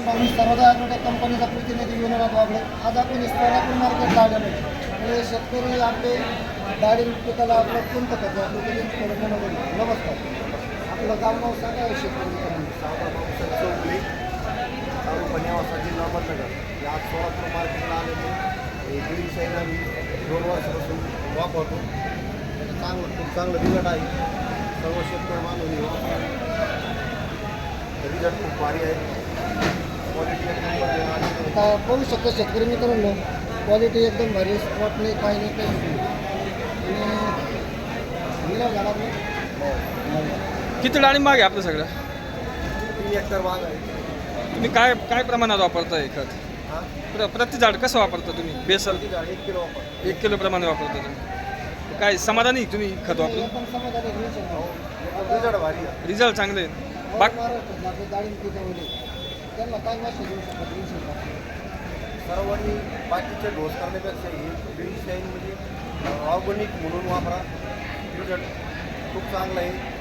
मी सर्वदा ॲग्रोटेक कंपनीचा प्रतिनिधी विनोद वागळे. आज आपण सोलापूर मार्केटला आलेलो आहे. आणि शेतकरी आपले डाळिंब पिकाला आपलं कोणतं खत आपलं थोडं म्हणून नमस्कार. आपलं गाव नाव सांगा शेतकरी मित्रांनो. चौगली तालुका नेवासा जिल्हा अहमदनगर. या सोलापूर मार्केटला आलेले हे ग्रीन शाईन आम्ही 2 वर्षापासून वापरतो. खूप चांगलं रिझल्ट आहे. सर्व शेतकरी बांधवांनी वापरतो. रिझल्ट खूप भारी आहे. क्वालिटी एकदम भारी आहे. आता बघू शकतो शेतकरी मित्रांनो, क्वालिटी एकदम भारी, स्पॉट नाही, काही नाही, काही नाही. आणि लिलाव झाला नाही. किती डाळिंब बाग आहे आपलं सगळं? 3 एकर बाग आहे. तुम्ही काय काय प्रमाणात वापरताय खत? हां प्रति झाड कसं वापरता तुम्ही? बेसल 1 किलो वापर. 1 किलो प्रमाणे वापरता तुम्ही. काय समाधानी तुम्ही खत वापरून? एकदम समाधानी घेऊ शकतो. रिझल्ट भारी आहे. रिझल्ट चांगले आहे. बाग महाराष्ट्रातले आपले डाळिंब पिकावले त्यांना काय मासे देऊ शकतात ग्रीन शाईन? सर्वांनी बाकीचे डोस करण्यापेक्षा ही ग्रीन शाईन म्हणजे ऑर्गॅनिक म्हणून वापरा. रिझल्ट खूप चांगला आहे.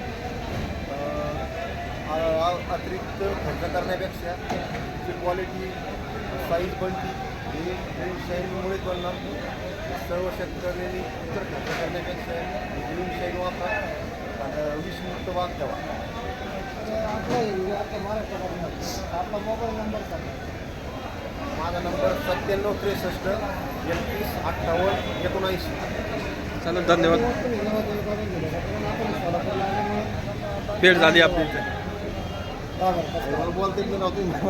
अतिरिक्त खर्च करण्यापेक्षा ची क्वालिटी साईज बनती ही ग्रीन शाईनमुळेच बनणार. सर्व शेतकऱ्यांनी इतर खर्च करण्यापेक्षा ग्रीन शाईन वापरा आणि विषमुक्त बाग ठेवा. आपल्या महाराष्ट्रामध्ये आपला मोबाईल नंबर सांगा. माझा नंबर 9763 31 58 79. चालेल, धन्यवाद. आपण सोलापूरला आल्यामुळे भेट झाली आपली इथे. बोलते मी नव्हती. मोठा